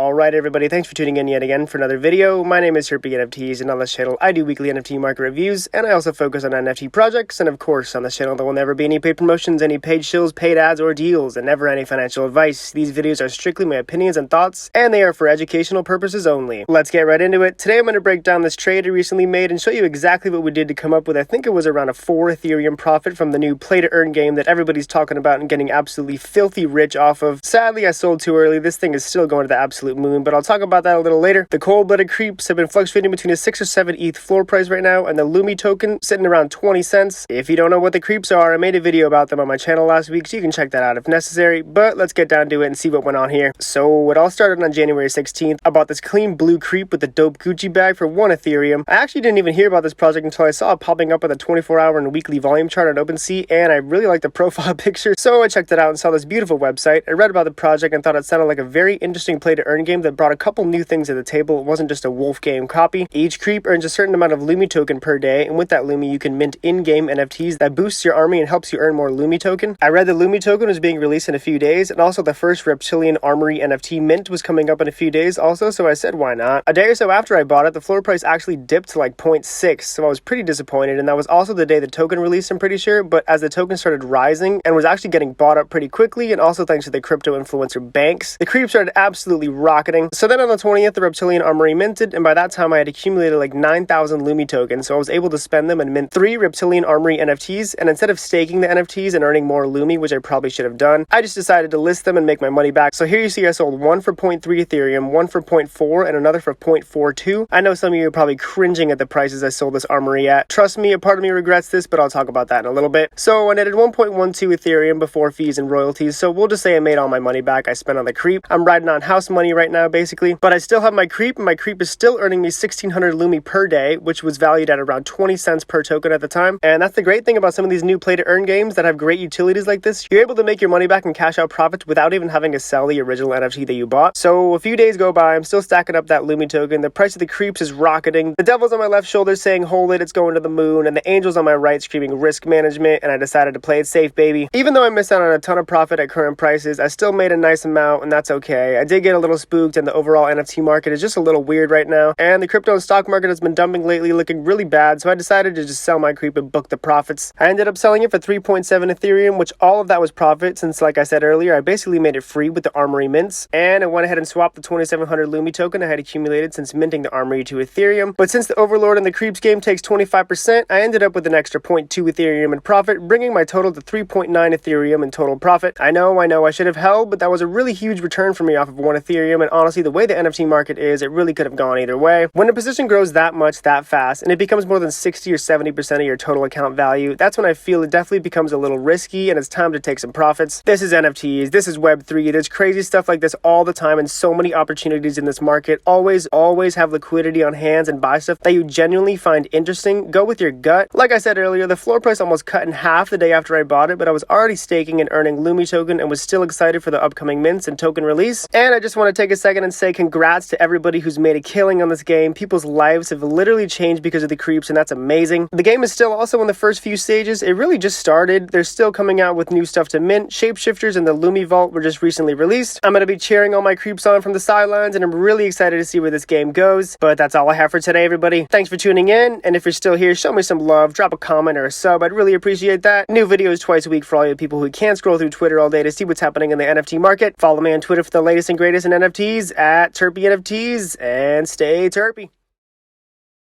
Alright everybody, thanks for tuning in yet again for another video. My name is P2E NFTs, and on this channel I do weekly NFT market reviews, and I also focus on NFT projects, and of course on this channel there will never be any paid promotions, any paid shills, paid ads, or deals, and never any financial advice. These videos are strictly my opinions and thoughts, and they are for educational purposes only. Let's get right into it. Today I'm going to break down this trade I recently made and show you exactly what we did to come up with, I think it was around a 4 Ethereum profit from the new play to earn game that everybody's talking about and getting absolutely filthy rich off of. Sadly I sold too early. This thing is still going to the absolute moon, but I'll talk about that a little later. The cold-blooded Creepz have been fluctuating between a 6 or 7 ETH floor price right now, and the Lumi token sitting around 20 cents. If you don't know what the Creepz are, I made a video about them on my channel last week, so you can check that out if necessary, but let's get down to it and see what went on here. So it all started on January 16th. I bought this clean blue Creep with the dope Gucci bag for 1 Ethereum. I actually didn't even hear about this project until I saw it popping up on the 24-hour and weekly volume chart on OpenSea, and I really liked the profile picture, so I checked it out and saw this beautiful website. I read about the project and thought it sounded like a very interesting play to earn game that brought a couple new things to the table. It wasn't just a wolf game copy. Each creep earns a certain amount of Lumi token per day, and with that Lumi you can mint in-game NFTs that boosts your army and helps you earn more Lumi token. I read the Lumi token was being released in a few days, and also the first Reptilian Armory NFT mint was coming up in a few days also, so I said why not. A day or so after I bought it, the floor price actually dipped to like 0.6, so I was pretty disappointed, and that was also the day the token released, I'm pretty sure, but as the token started rising and was actually getting bought up pretty quickly, and also thanks to the crypto influencer banks, the creep started absolutely rocketing. So then on the 20th, the Reptilian Armory minted, and by that time I had accumulated like 9,000 Lumi tokens, so I was able to spend them and mint 3 Reptilian Armory NFTs, and instead of staking the NFTs and earning more Lumi, which I probably should have done, I just decided to list them and make my money back. So here you see I sold one for 0.3 Ethereum, one for 0.4, and another for 0.42. I know some of you are probably cringing at the prices I sold this Armory at. Trust me, a part of me regrets this, but I'll talk about that in a little bit. So I netted 1.12 Ethereum before fees and royalties, so we'll just say I made all my money back I spent on the creep. I'm riding on house money right now basically, but I still have my creep, and my creep is still earning me 1,600 Lumi per day, which was valued at around 20 cents per token at the time. And that's the great thing about some of these new play to earn games that have great utilities like this. You're able to make your money back and cash out profits without even having to sell the original NFT that you bought. So a few days go by, I'm still stacking up that Lumi token, the price of the creeps is rocketing, the devil's on my left shoulder saying hold it, it's going to the moon, and the angels on my right screaming risk management, and I decided to play it safe, baby. Even though I missed out on a ton of profit at current prices, I still made a nice amount, and that's okay. I did get a little spooked, and the overall NFT market is just a little weird right now, and the crypto and stock market has been dumping lately, looking really bad, so I decided to just sell my creep and book the profits. I ended up selling it for 3.7 Ethereum, which all of that was profit, since like I said earlier, I basically made it free with the Armory mints, and I went ahead and swapped the 2,700 Lumi token I had accumulated since minting the Armory to Ethereum, but since the Overlord in the Creepz game takes 25%, I ended up with an extra 0.2 Ethereum in profit, bringing my total to 3.9 Ethereum in total profit. I know I should have held, but that was a really huge return for me off of 1 Ethereum, and honestly, the way the NFT market is, it really could have gone either way. When a position grows that much, that fast, and it becomes more than 60 or 70% of your total account value, that's when I feel it definitely becomes a little risky, and it's time to take some profits. This is NFTs, this is Web3, there's crazy stuff like this all the time, and so many opportunities in this market. Always have liquidity on hands and buy stuff that you genuinely find interesting. Go with your gut. Like I said earlier, the floor price almost cut in half the day after I bought it, but I was already staking and earning Lumi token and was still excited for the upcoming mints and token release. And I just want to take a second and say congrats to everybody who's made a killing on this game. People's lives have literally changed because of the creeps, and that's amazing. The game is still also in the first few stages. It really just started. They're still coming out with new stuff to mint. Shapeshifters and the Lumi Vault were just recently released. I'm going to be cheering all my creeps on from the sidelines, and I'm really excited to see where this game goes. But that's all I have for today, everybody. Thanks for tuning in, and if you're still here, show me some love, drop a comment or a sub. I'd really appreciate that. New videos twice a week for all you people who can't scroll through Twitter all day to see what's happening in the NFT market. Follow me on Twitter for the latest and greatest in NFTs at P2E NFTs, and stay terpy.